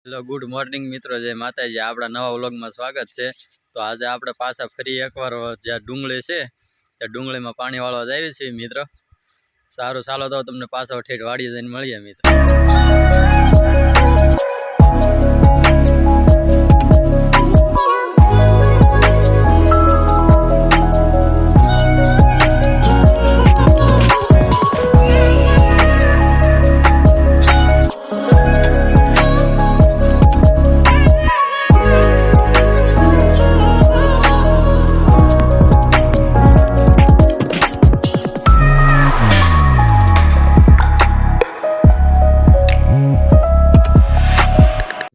Hello good morning મિત્રો, જય માતાજી। આપણા નવા વ્લોગમાં સ્વાગત છે। તો આજે આપણે પાછા ફરી એકવાર જ્યાં ડુંગળી છે ત્યાં ડુંગળીમાં પાણી વાળવા જઈએ છીએ મિત્રો। સારું, ચાલો તો તમને પાછા ઠેઠ વાડીએ જઈને મળીએ મિત્રો।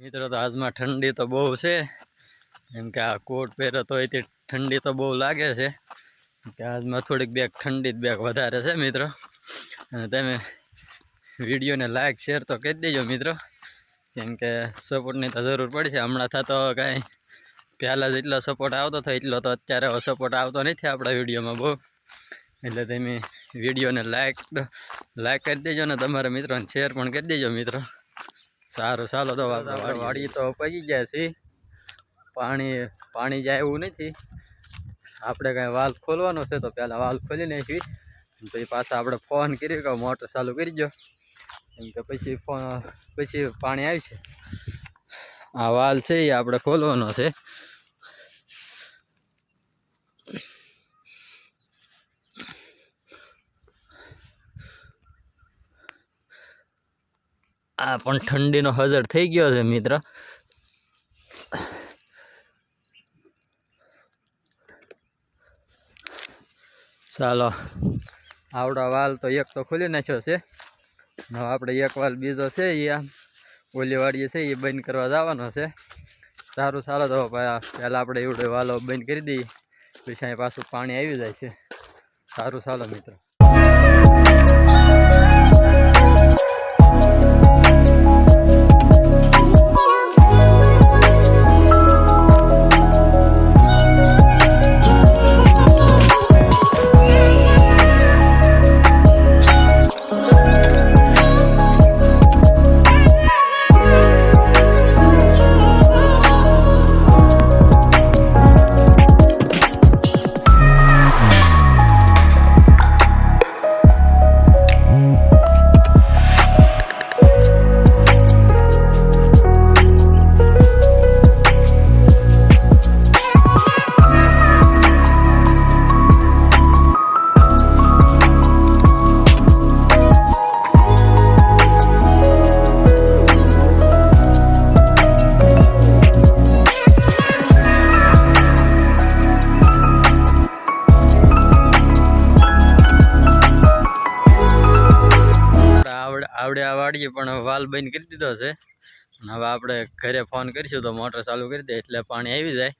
મિત્રો તો આજમાં ઠંડી તો બહુ છે, એમ કે આ કોટ પહેરો તો એથી ઠંડી તો બહુ લાગે છે કે આજમાં થોડીક બેગ ઠંડી બેગ વધારે છે મિત્રો। અને તમે વિડીયોને લાઈક શેર તો કરી દેજો મિત્રો, કેમ કે સપોર્ટની તો જરૂર પડશે। હમણાં થતો કાંઈ પહેલાં જેટલો સપોર્ટ આવતો હતો એટલો તો અત્યારે સપોર્ટ આવતો નથી આપણા વિડીયોમાં બહુ, એટલે તમે વિડીયોને લાઈક કરી દેજો ને તમારા મિત્રોને શેર પણ કરી દેજો મિત્રો। સારું, ચાલો તો આપણે વાડી તો પગી ગયા છીએ। પાણી જાય એવું નથી, આપણે કાંઈ વાલ ખોલવાનો છે તો પહેલાં વાલ ખોલી નાખી, પછી પાછા આપણે ફોન કર્યો કે મોટર ચાલુ કરી દો, કેમ કે પછી પાણી આવશે। આ વાલ છે એ આપણે ખોલવાનો છે। આ પણ ઠંડીનો હજર થઈ ગયો છે મિત્ર। ચાલો, આવડા વાલ તો એક તો ખોલી નાખ્યો છે, હવે આપણે એક વાલ બીજો છે એ ઓલી વાડીએ છે એ બંધ કરવા જવાનો છે। સારું, ચાલો તો પહેલાં આપણે એવડે વાલો બંધ કરી દઈએ, પછી અહીં પાછું પાણી આવી જાય છે। સારું, ચાલો મિત્રો। આવડે આ વાડીએ પણ વાલ બંધ કરી દીધો છે, હવે આપણે ઘરે ફોન કરીશું તો મોટર ચાલુ કરી દે એટલે પાણી આવી જાય।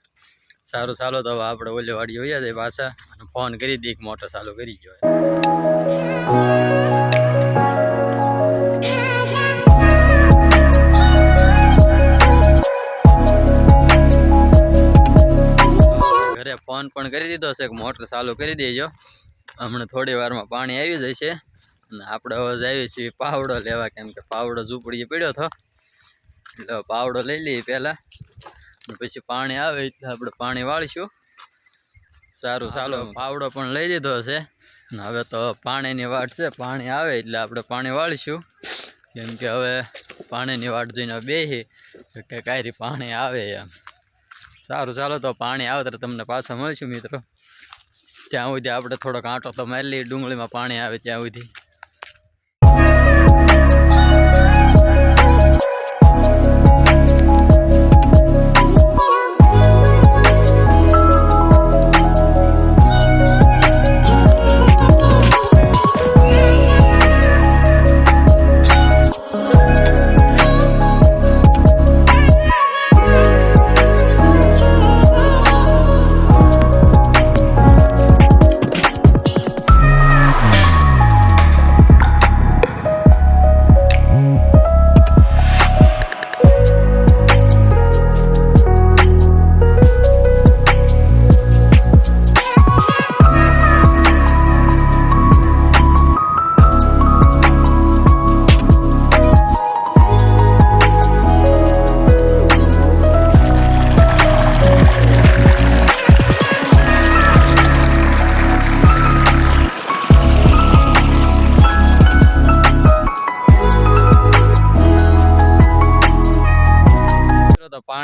સારું, ચાલો તો હવે આપણે ઓલી વાડીએ વયા જાય પાછા અને ફોન કરી દઈએ મોટર ચાલુ કરી ગયો। ઘરે ફોન પણ કરી દીધો છે કે મોટર ચાલુ કરી દેજો, હમણાં થોડી વારમાં પાણી આવી જશે। અને આપણે હવે જઈએ છીએ પાવડો લેવા, કેમ કે પાવડો ઝૂંપડીએ પડ્યો હતો એટલે પાવડો લઈ લઈએ પહેલાં, પછી પાણી આવે એટલે આપણે પાણી વાળીશું। સારું, ચાલો, પાવડો પણ લઈ લીધો છે અને હવે તો પાણીની વાટ છે, પાણી આવે એટલે આપણે પાણી વાળીશું, કેમ કે હવે પાણીની વાટ જોઈને બેસી કે કાંઈ પાણી આવે એમ। સારું, ચાલો તો પાણી આવે તો તમને પાછા મળીશું મિત્રો। ત્યાં સુધી આપણે થોડોક આંટો તો મારી લઈએ, ડુંગળીમાં પાણી આવે ત્યાં સુધી।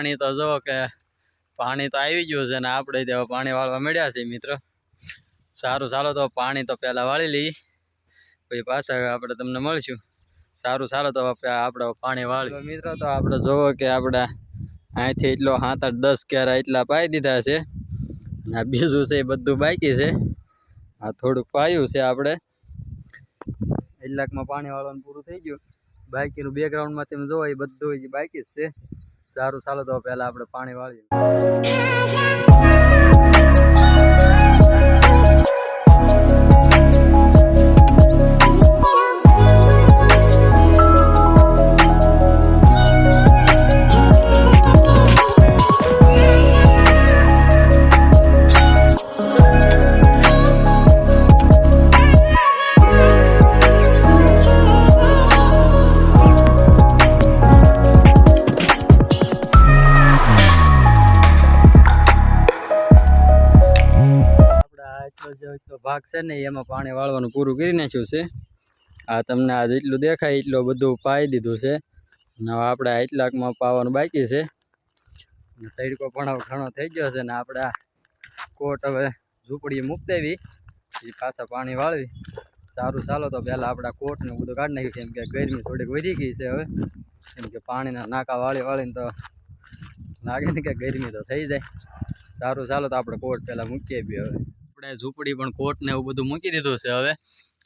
પાણી તો જો કે પાણી તો આવી ગયું છે ને આપણે તો પાણી વાળવા મળ્યા છે મિત્રો. સારું ચાલો તો પાણી તો પહેલાં વાળી લઈએ પછી પાછા આપણે તમને મળશું. સારું ચાલો તો આપણે પાણી વાળી મિત્રો. તો આપણે જોવો કે આપણે અહીંથી એટલો 7, 8, 10 ક્યારા એટલા પાઈ દીધા છે અને આ બીજું છે એ બધું બાકી છે. આ થોડુંક પાયું છે આપણે એટલાકમાં પાણી વાળવાનું પૂરું થઈ ગયું. બાકીનું બેકગ્રાઉન્ડમાં તમે જોવો એ બધું જ બાકી જ છે. સારું ચાલો તો પહેલાં આપણે પાણી વાળીએ. એટલો ભાગ છે ને એમાં પાણી વાળવાનું પૂરું કરી નાખ્યું છે. આ તમને આ જેટલું દેખાય એટલું બધું પાઈ દીધું છે અને હવે આપણે એટલાકમાં પાવાનું બાકી છે. તડકો પણ હવે ઘણો થઈ ગયો છે ને આપણે આ કોટ હવે ઝૂંપડીએ મૂકી દેવી એ પાછા પાણી વાળવી. સારું ચાલો તો પહેલાં આપણે કોટને બધું કાઢી નાખ્યું કેમ કે ગરમી થોડીક વધી ગઈ છે હવે. કેમ કે પાણીના નાકા વાળીને તો લાગે ને કે ગરમી તો થઈ જાય. સારું ચાલો તો આપણે કોટ પહેલાં મૂકીએ બી હવે. આપણે ઝૂંપડી પણ કોટ ને એવું બધું મૂકી દીધું છે હવે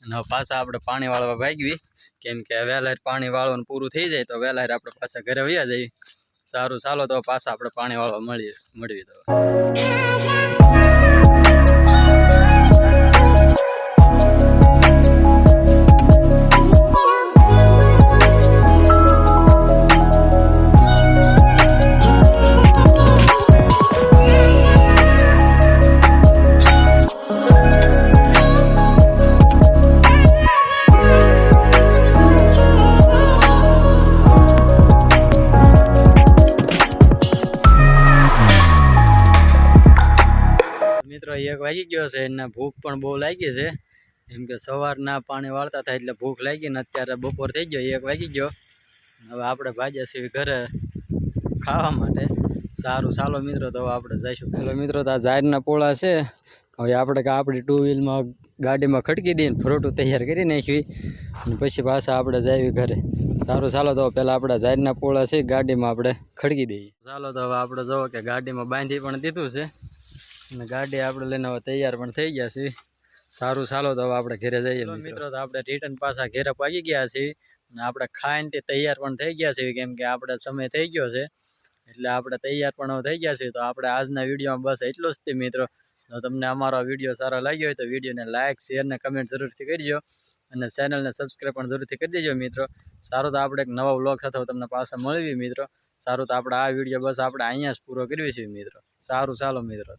અને પાછા આપણે પાણી વાળવા ભાગવી કેમ કે વહેલા પાણી વાળવાનું પૂરું થઈ જાય તો વહેલા આપણે પાછા ઘરે વયા જઈએ. સારું ચાલો તો પાછા આપણે પાણી વાળવા મળવી તો. મિત્રો 1 વાગી ગયો છે અને ભૂખ પણ બહુ લાગી છે કેમ કે સવારના પાણી વાળતા થાય એટલે ભૂખ લાગી ને અત્યારે બપોર થઈ ગયો 1 વાગી ગયો. હવે આપણે ભાગ્યા છીએ ઘરે ખાવા માટે. સારું ચાલો મિત્રો તો આપણે જઈશું. પેલો મિત્રો તો આ ઝાડના પોળા છે હવે આપણે આપણી 2 વ્હીલમાં ગાડીમાં ખડકી દઈને ફ્રૂટું તૈયાર કરી નાખવી અને પછી પાછા આપણે જઈએ ઘરે. સારું ચાલો તો પહેલાં આપણા ઝાડના પોળા છે ગાડીમાં આપણે ખડકી દઈએ. ચાલો તો હવે આપણે જોવો કે ગાડીમાં બાંધી પણ દીધું છે અને ગાડી આપણે લઈને હવે તૈયાર પણ થઈ ગયા છીએ. સારું ચાલો તો હવે આપણે ઘરે જઈએ મિત્રો. તો આપણે રિટર્ન પાછા ઘરે પાકી ગયા છીએ અને આપણે ખાઈને તે તૈયાર પણ થઈ ગયા છીએ કેમ કે આપણે સમય થઈ ગયો છે એટલે આપણે તૈયાર પણ થઈ ગયા છીએ. તો આપણે આજના વિડીયોમાં બસ એટલું જ તે મિત્રો. તો તમને અમારો વિડીયો સારો લાગ્યો હોય તો વિડીયોને લાઇક, શેર ને કમેન્ટ જરૂરથી કરજો અને ચેનલને સબસ્ક્રાઈબ પણ જરૂરથી કરી દેજો મિત્રો. સારું તો આપણે એક નવા વ્લોગ સાથે તમને પાછા મળવી મિત્રો. સારું તો આપણે આ વિડીયો બસ આપણે અહીંયા જ પૂરો કરવી છે મિત્રો. સારું ચાલો મિત્રો.